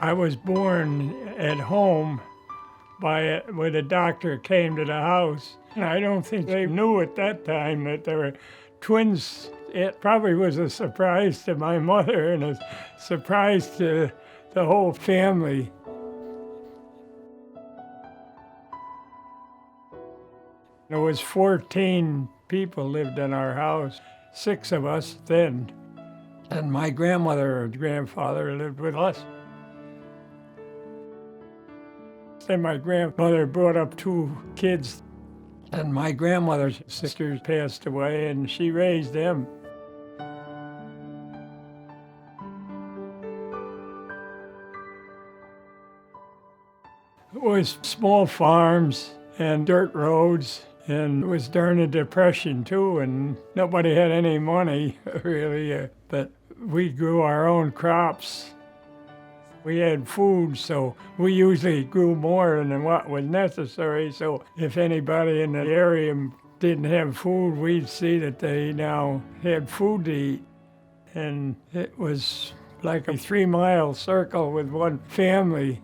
I was born at home when the doctor came to the house. And I don't think they knew at that time that there were twins. It probably was a surprise to my mother and a surprise to the whole family. There was 14 people lived in our house, 6 of us then. And my grandmother and grandfather lived with us. Then my grandmother brought up 2 kids, and my grandmother's sisters passed away, and she raised them. It was small farms and dirt roads, and it was during the Depression too, and nobody had any money, really, but we grew our own crops. We had food, so we usually grew more than what was necessary, so if anybody in the area didn't have food, we'd see that they now had food to eat. And it was like a 3-mile circle with one family.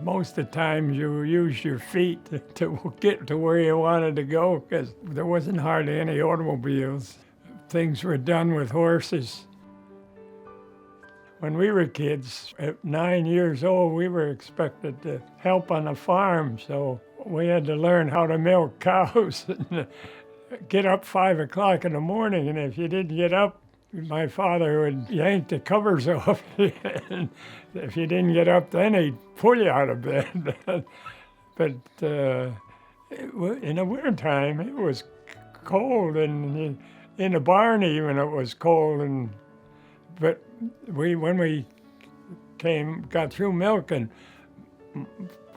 Most of the time you used your feet to get to where you wanted to go because there wasn't hardly any automobiles. Things were done with horses. When we were kids, at 9 years old, we were expected to help on the farm, so we had to learn how to milk cows and get up 5 o'clock in the morning, and if you didn't get up, my father would yank the covers off, and if you didn't get up then, he'd pull you out of bed. But in the wintertime, it was cold, and in the barn even, it was cold, but when we got through milking,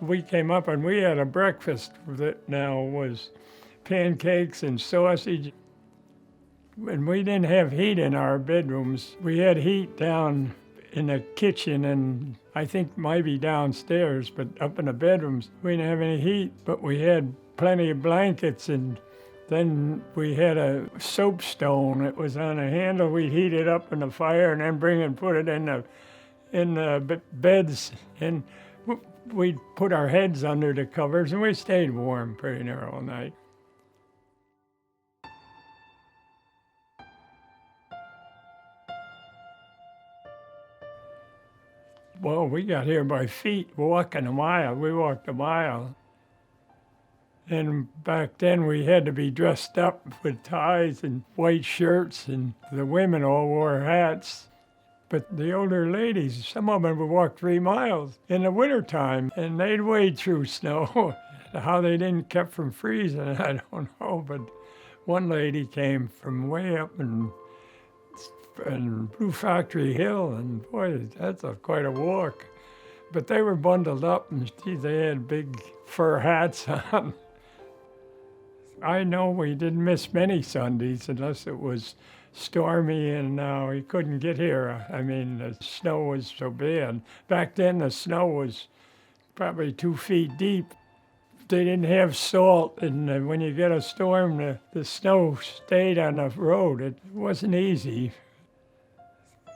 we came up and we had a breakfast that now was pancakes and sausage. And we didn't have heat in our bedrooms. We had heat down in the kitchen and I think maybe downstairs, but up in the bedrooms, we didn't have any heat, but we had plenty of blankets, and then we had a soapstone. It was on a handle. We'd heat it up in the fire and then bring and put it in the beds. And we'd put our heads under the covers and we stayed warm pretty near all night. Well, we got here by feet, walking a mile. We walked a mile. And back then we had to be dressed up with ties and white shirts, and the women all wore hats. But the older ladies, some of them would walk 3 miles in the wintertime, and they'd wade through snow. How they didn't keep from freezing, I don't know, but one lady came from way up in Blue Factory Hill, and boy, that's quite a walk. But they were bundled up, and they had big fur hats on. I know we didn't miss many Sundays unless it was stormy and we couldn't get here. I mean, the snow was so bad. Back then, the snow was probably 2 feet deep. They didn't have salt, and when you get a storm, the snow stayed on the road. It wasn't easy.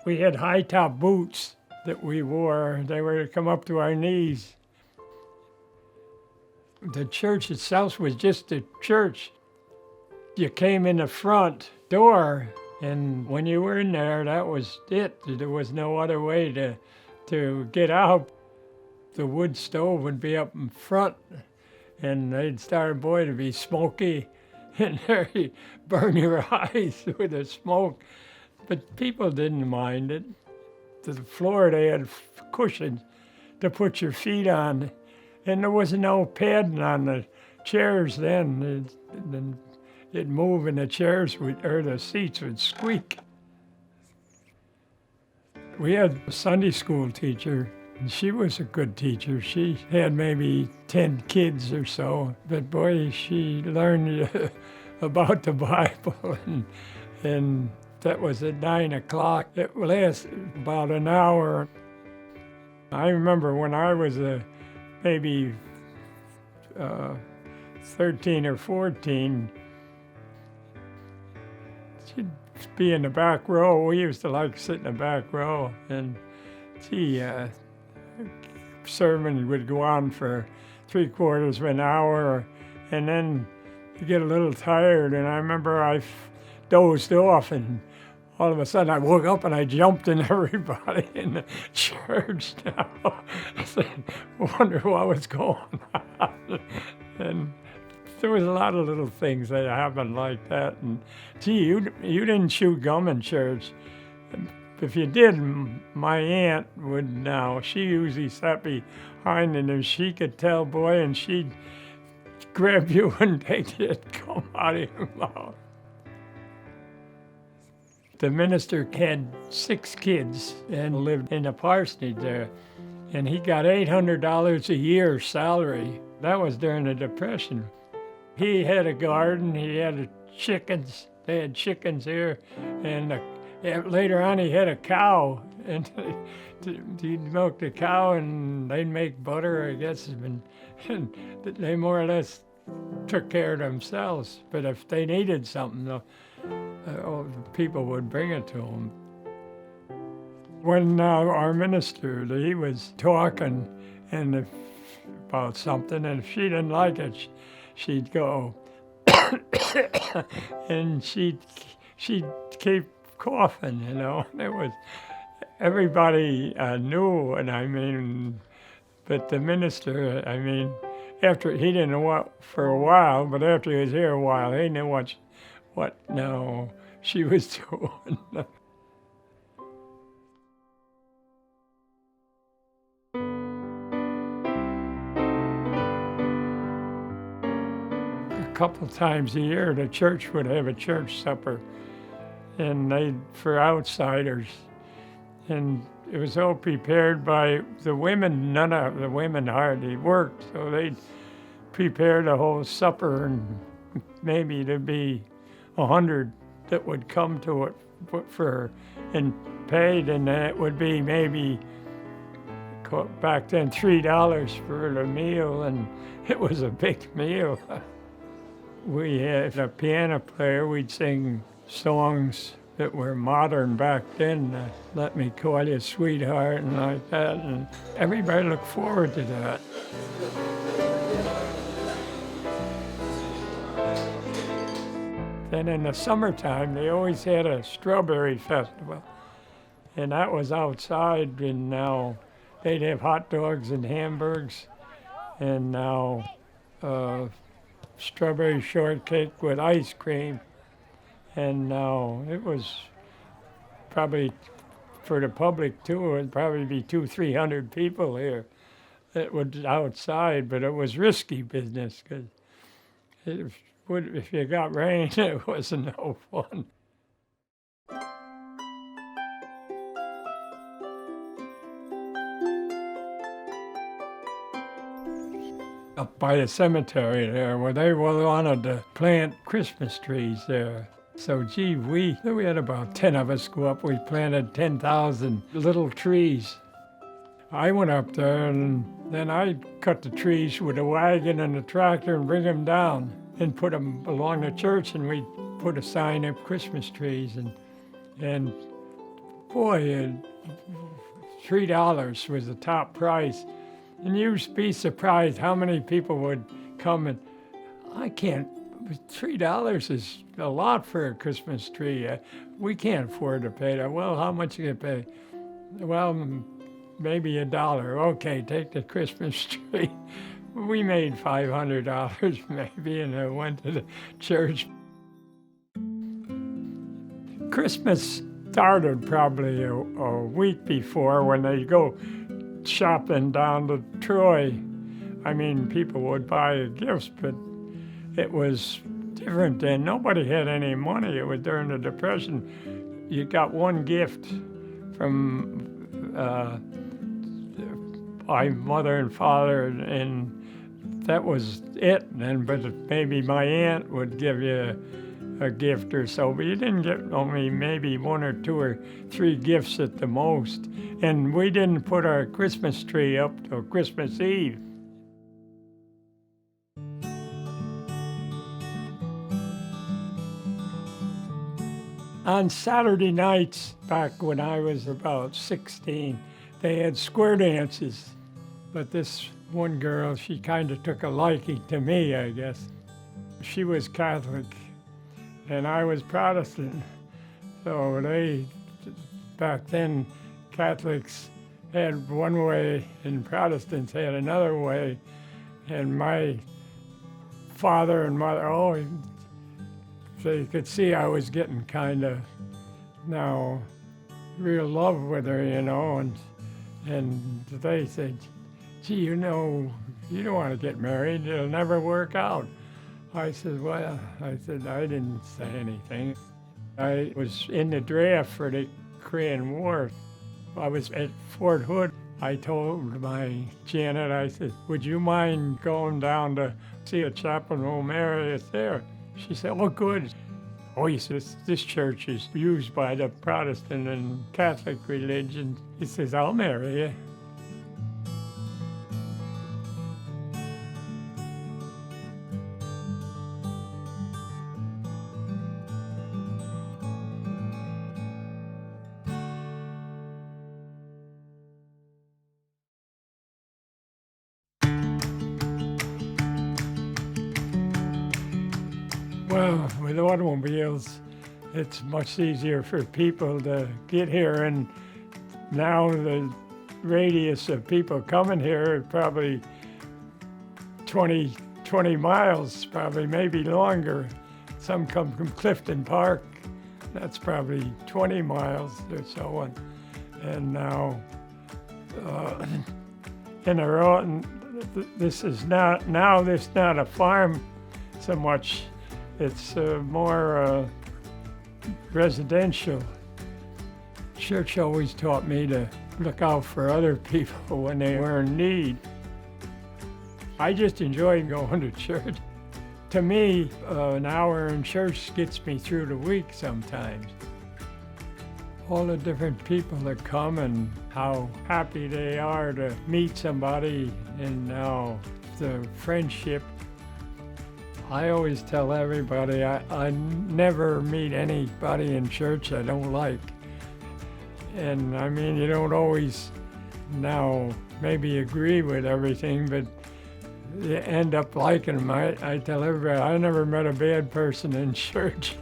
We had high-top boots that we wore. They were to come up to our knees. The church itself was just a church. You came in the front door, and when you were in there, that was it. There was no other way to get out. The wood stove would be up in front, and they'd start, boy, to be smoky, and there you burn your eyes with the smoke. But people didn't mind it. To the floor, they had cushions to put your feet on. And there was no padding on the chairs then. It'd move and the the seats would squeak. We had a Sunday school teacher, and she was a good teacher. She had maybe 10 kids or so, but boy, she learned about the Bible, and that was at 9 o'clock. It lasted about an hour. I remember when I was maybe 13 or 14, she'd be in the back row. We used to like to sit in the back row, and sermon would go on for 3/4 of an hour, and then you get a little tired, and I remember I dozed off, and all of a sudden I woke up and I jumped in everybody in the church now. I said, I wonder what was going on. And there was a lot of little things that happened like that. And gee, you didn't chew gum in church. If you did, my aunt would now. She usually sat behind, and if she could tell, boy, and she'd grab you and take it gum out of your mouth. The minister had 6 kids and lived in a parsonage there, and he got $800 a year salary. That was during the Depression. He had a garden, he had chickens, they had chickens here, and later on he had a cow, and he'd milk the cow and they'd make butter, I guess, and they more or less took care of themselves. But if they needed something, people would bring it to them. When our minister, he was talking about something, and if she didn't like it, she'd go, and she'd keep coughing, you know. It was, everybody knew, and I mean, but the minister, I mean, after, he didn't know what for a while, but after he was here a while, he knew what now she was doing. A couple times a year, the church would have a church supper, and for outsiders, and it was all prepared by the women. None of the women hardly worked, so they'd prepare the whole supper, and maybe there'd be 100 that would come to it and paid, and then it would be maybe back then $3 for the meal, and it was a big meal. We had a piano player. We'd sing songs that were modern back then, Let Me Call You Sweetheart and like that, and everybody looked forward to that. Then in the summertime, they always had a strawberry festival, and that was outside, and now they'd have hot dogs and hamburgers, and now strawberry shortcake with ice cream. And now it was probably, for the public too, it'd probably be 200-300 people here that was outside, but it was risky business, because if you got rain, it wasn't no fun. Up by the cemetery there, where they wanted to plant Christmas trees there. So gee, we had about 10 of us go up. We planted 10,000 little trees. I went up there, and then I cut the trees with a wagon and a tractor and bring them down and put them along the church, and we put a sign up, Christmas trees, and boy, $3 was the top price. And you'd be surprised how many people would come, and $3 is a lot for a Christmas tree. We can't afford to pay that. Well, how much you gonna pay? Well, maybe $1. Okay, take the Christmas tree. We made $500 maybe, and I went to the church. Christmas started probably a week before, when they go shopping down to Troy. I mean, people would buy gifts, but it was different then. Nobody had any money. It was during the Depression. You got one gift from my mother and father, and that was it. And but maybe my aunt would give you a gift or so, but you didn't get only maybe 1 or 2 or 3 gifts at the most. And we didn't put our Christmas tree up till Christmas Eve. On Saturday nights, back when I was about 16, they had square dances. But this one girl, she kind of took a liking to me, I guess. She was Catholic, and I was Protestant. So back then, Catholics had one way and Protestants had another way. And my father and mother, they could see I was getting kind of now real love with her, and they said, gee, you don't want to get married, it'll never work out. I said, I didn't say anything. I was in the draft for the Korean War. I was at Fort Hood. I told my Janet, I said, would you mind going down to see a chaplain who'll marry us there? She said, oh, good. Oh, he says, this church is used by the Protestant and Catholic religion. He says, I'll marry you. Well, with automobiles, it's much easier for people to get here, and now the radius of people coming here is probably 20 miles, probably maybe longer. Some come from Clifton Park, that's probably 20 miles or so, and now in the road, this is not a farm so much. It's more residential. Church always taught me to look out for other people when they were in need. I just enjoy going to church. To me, an hour in church gets me through the week sometimes. All the different people that come and how happy they are to meet somebody, and now the friendship. I always tell everybody I never meet anybody in church I don't like. And I mean, you don't always now maybe agree with everything, but you end up liking them. I tell everybody I never met a bad person in church.